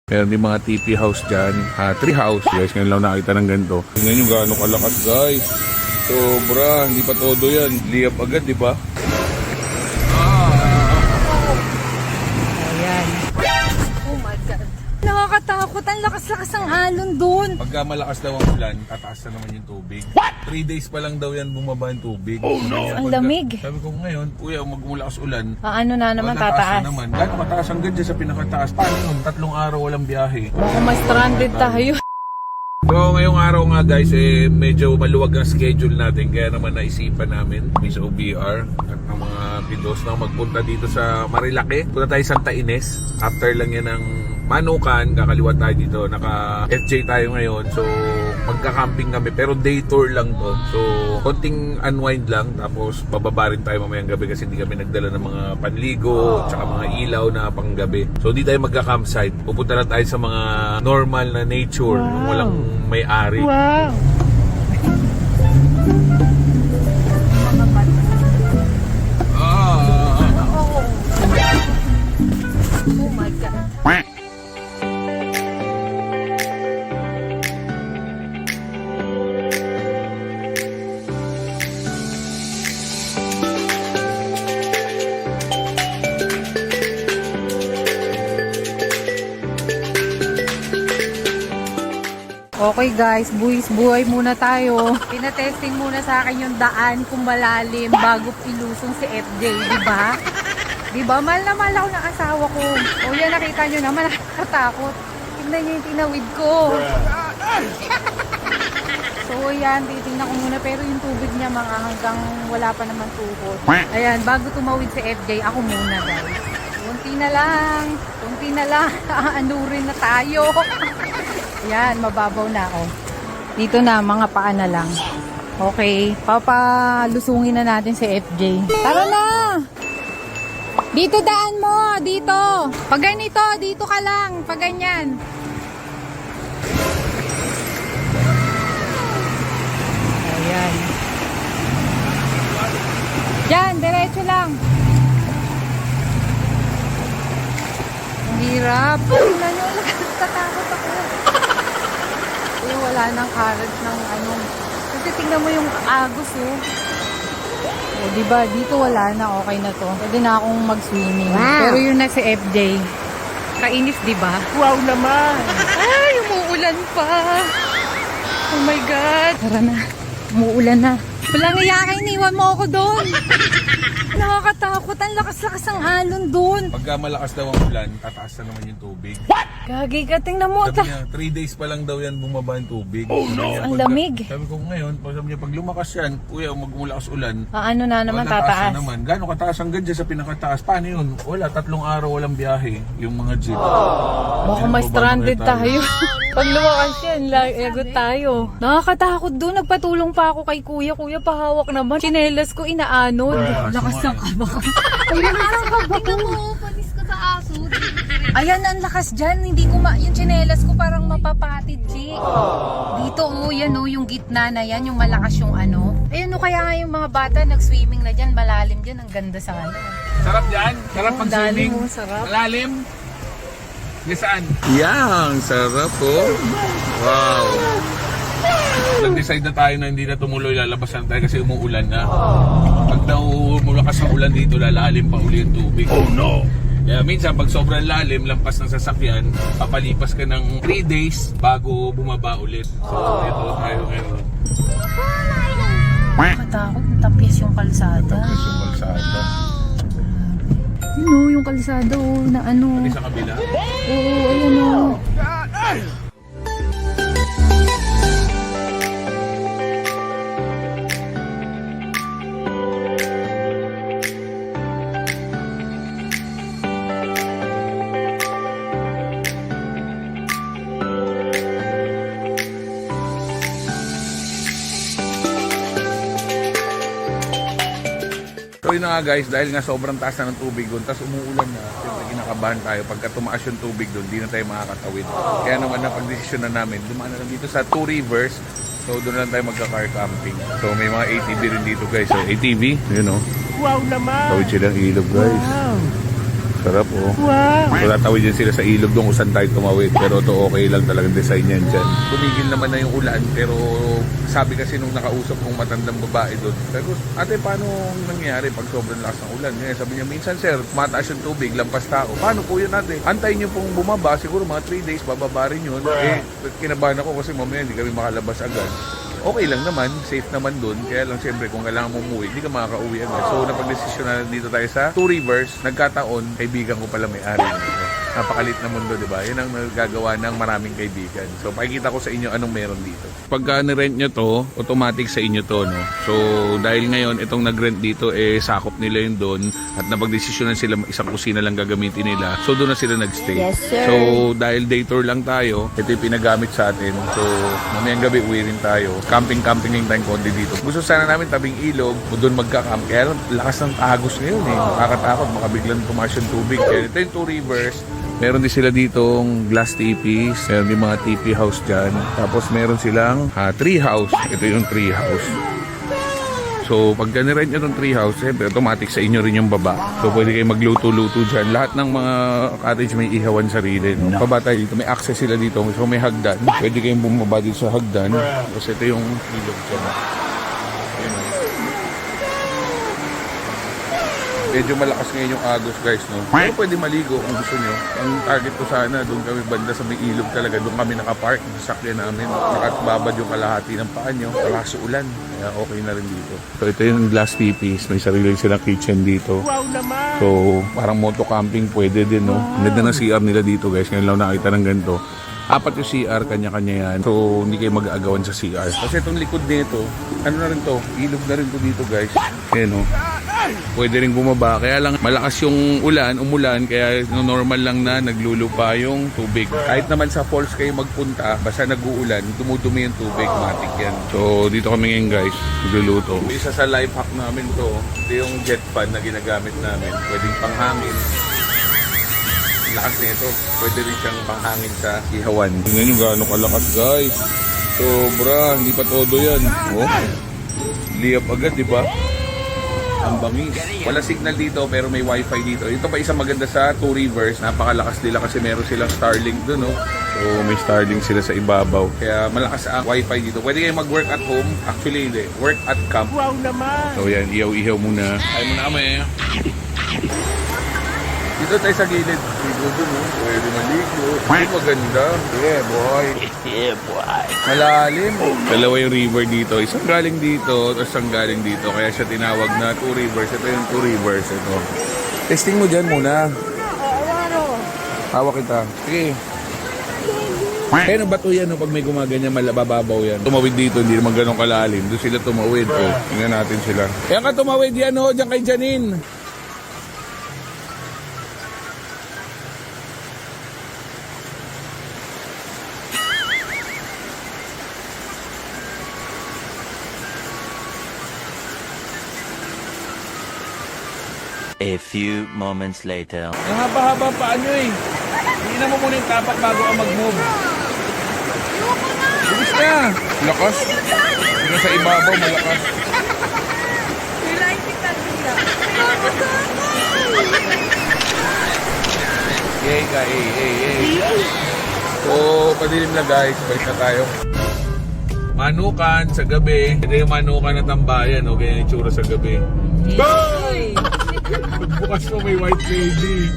Meron din mga TP house dyan, tree house guys, ngayon lang nakita ng ganito. Tingnan nyo gaano kalakas guys. Sobra, hindi pa todo yan. Liap agad, di ba? Ayan. Oh my God. Nakakatakot. Ang lakas-lakas ng alon doon. Pagka malakas daw ang ulan, tataas na naman yung tubig. 3 days pa lang daw yan bumaba yung tubig. Oh no, ang lamig. Sabi ko ngayon, kuya, magmulakas ulan. Ano na naman, tataas. Na naman. Gano'ng mataas hanggang dyan sa pinakataas? Paano yun? 3 araw walang biyahe. Baka may stranded tayo. So ngayong araw nga guys, medyo maluwag ang schedule natin. Kaya naman naisipan namin, Miss OBR at ng mga pindos na magpunta dito sa Marilake. Punta tayo Santa Ines. After lang yan ng Manukan, kakaliwa tayo dito. Naka-FJ tayo ngayon. So magka-camping kami, pero day tour lang to. So konting unwind lang. Tapos bababa rin tayo mamayang gabi kasi hindi kami nagdala ng mga panligo tsaka mga ilaw na panggabi. So hindi tayo magka-campsite. Pupunta lang tayo sa mga normal na nature. Wow. Walang may-ari. Wow! Oh my God. Okay guys, buhay muna tayo. Pinatesting muna sa akin yung daan kung malalim bago ilusong si FJ, di ba? Di ba? Mahal na mahal ako ng asawa ko. O yan, nakita nyo naman, nakakatakot. Tignan nyo yung tinawid ko. So yan, titignan ko muna. Pero yung tubig niya mga hanggang wala pa naman tuhod. Ayan, bago tumawid si FJ, ako muna guys. Kunti na lang. Aanurin na tayo. Yan, mababaw na ako. Dito na, mga paa na lang. Okay, papalusungin na natin si FJ. Tara na! Dito daan mo, dito. Pag ganito, dito ka lang. Pag ganyan. Ayan. Yan, diretso lang. Ang hirap. Tingnan nyo, tatakot ako. Wala nang carriage ng ano. Kasi tingnan mo yung agos O, diba? Dito wala na. Okay na to. Pwede na akong mag-swimming. Wow. Pero yun na si FJ. Kainis, diba? Wow naman! Ay, umuulan pa! Oh my God! Tara na. Umuulan na. Walang iyakin, iwan mo ako doon. Nakakatakot. Ang lakas-lakas ng alon doon. Pagka malakas daw ang ulan, tataas na naman yung tubig. Gagi ka, tingnan mo. Sabi niya, 3 days pa lang daw yan bumaba yung tubig. Oh no, ang lamig. Sabi ko ngayon, sabi niya, pag lumakas yan, kuya, magmulakas ulan. Ano na naman, tataas. Na naman. Gano'ng kataas hanggang dyan sa pinakataas? Paano yun? Wala, 3 araw walang biyahe yung mga jeep. Baka may stranded tayo. Pag lumakas yan, lagot tayo. Nakakatakot doon. Nagpatulong pa ako kay kuya. Kuya, pahawak naman. Chinelas ko, inaanod. Lakas ng kabak. Ay, lakas ng kabak. Panis ka sa aso. Ayan, ang lakas dyan. Hindi ko yung chinelas ko parang mapapatid, G. Dito, yan yung gitna na yan. Yung malakas yung ano. Ayun, kaya nga yung mga bata nag-swimming na dyan. Malalim dyan. Ang ganda sa ano. Sarap dyan? Sarap pag swimming? Sarap. Malalim? Saan? Yang, sarap oh. Wow. Nag-decide na tayo na hindi na tumuloy, lalabas na tayo kasi umuulan na. Pag daw mulakas ang ulan dito, lalalim pa uli yung tubig. Oh no! Kaya minsan pag sobrang lalim, lampas ng sasakyan, papalipas ka ng 3 days bago bumaba ulit. So ito tayo ngayon. Katakot, tapis yung kalsada. Tapos yung kalsada. Yung kalsada na ano. Pati sa kabila. Oo, ayun So yun na nga guys, dahil nga sobrang taas na ng tubig doon, tapos umuulan na, siyempre kinakabahan tayo. Pagka tumaas yung tubig doon, di na tayo makakatawid. Kaya naman napag-desisyon na namin, dumaan na lang dito sa 2 Rivers. So doon lang tayo magka-car camping. So may mga ATV rin dito guys. So ATV, yun o. Wow naman! Tawid silang ilog guys. Wow! Sarap oh. Wow! So tatawid din sila sa ilog doon kung saan tayo tumawid. Pero to okay lang talagang design yan dyan. Tumigil naman na yung ulan pero sabi kasi nung nakausap kong matandang babae doon, pero ate paano nangyari pag sobrang lakas ng ulan? Ngayon sabi niya minsan sir, mataas yung tubig, lampas tao. Paano po yun ate? Antayin niyo pong bumaba, siguro mga 3 days bababa rin yun. Eh kinabahan ako kasi mamaya hindi kami makalabas agad. Okay lang naman, safe naman dun. Kaya lang siyempre kung kailangan mo umuwi, hindi ka makaka-uwi agad. So napag-desisyon na dito tayo sa Two Rivers. Nagkataon, kaibigan ko pala may-ari nito. Napakalit na mundo, di ba? Yan ang nagagawa ng maraming kaibigan. So pakikita ko sa inyo anong meron dito. Pagka ni-rent nyo to, automatic sa inyo to, no? So dahil ngayon, itong nag-rent dito, sakop nila yun doon. At napag-desisyon na sila, isang kusina lang gagamitin nila. So doon na sila nag-stay. Yes, sir. So dahil day tour lang tayo, ito yung pinagamit sa atin. So mamayang gabi uwi rin tayo. Camping yung tayong konti dito. Gusto sana namin tabing ilog o doon magka-camp. Kaya lakas ng agos ngayon eh. Nakakatakot, baka biglang tumaas yung tubig. Kaya ito yung Two Rivers. Meron din sila ditong glass teepees. Meron din mga teepee house dyan. Tapos meron silang tree house. Ito yung tree house. So, pag ganirent nyo itong tree house, siyempre, automatic sa inyo rin yung baba. So, pwede kayo magluto-luto dyan. Lahat ng mga cottage may ihawan sarili. No? Baba tayo dito, may access sila dito. So, may hagdan. Pwede kayong bumaba dito sa hagdan. Tapos ito yung ilog dyan. Medyo malakas ngayon yung agos guys, no? Pero pwede maligo kung gusto nyo. Ang target ko sana, doon kami banda sa may ilog talaga. Doon kami nakapark, sasakyan namin. Nakatbabad yung kalahati ng paa nyo. Kaso ulan, kaya okay na rin dito. So ito yung glass teepees. May sarili silang kitchen dito. Wow naman! So parang moto camping pwede din, no? Wow. Ganda ng CR nila dito guys. Ngayon lang nakita ng ganito. 4 yung CR, kanya-kanya yan. So, hindi kayo mag-aagawan sa CR. Kasi itong likod nito, ano na rin to? Ilog na rin to dito, guys. Ayan, no? Pwede rin bumaba. Kaya lang, malakas yung umulan, kaya normal lang na naglulupa yung tubig. Kahit naman sa falls kayo magpunta, basta nag-uulan, dumudumi yung tubig, matik yan. So, dito kami ngayon, guys. Nagluluto. Isa sa life hack namin to, ito yung jet fan na ginagamit namin. Pwedeng panghangin. Lakas nito. Pwede rin siyang panghangin sa ihawan. Tingnan nyo gaano kalakas guys. Sobra. Hindi pa todo yan. Oh. Liyap agad, di ba? Ang bangis. Wala signal dito pero may wifi dito. Ito pa isang maganda sa Two Rivers. Napakalakas nila kasi meron silang Starlink doon. No? So may Starlink sila sa ibabaw. Kaya malakas ang wifi dito. Pwede kayong mag-work at home. Actually hindi. Work at camp. Wow naman! So yan. Ihaw-ihaw muna. Ay muna kami. Dito tayo sa gilid. Dito doon, no? Pwede maligo. Ay, maganda. Yeah, boy. Yeah, boy. Malalim. Dalawa yung river dito. Isang galing dito, tapos isang galing dito. Kaya siya tinawag na Two Rivers. Ito yung Two Rivers. Ito. Testing mo dyan muna. Hawak kita. Sige. Kaya nang bato yan, no? Pag may gumaganyan, malabababaw yan. Tumawid dito, hindi naman ganun kalalim. Doon sila tumawid. Oh, tingnan natin sila. Kaya ka tumawid yan, no? Diyan kay Janine. A few moments later. Ang haba-haba pa nyo eh. Hindi mo muna yung tapak bago ka mag-move. Bilis na. Lakas. Hindi sa ibabaw, malakas. Yay ka, hey. So, padilim na guys. Balik na tayo. Manukan sa gabi. Ito yung manukan na tambayan. O, ganyan yung tsura sa gabi. Boy! Bukas mo may white lady.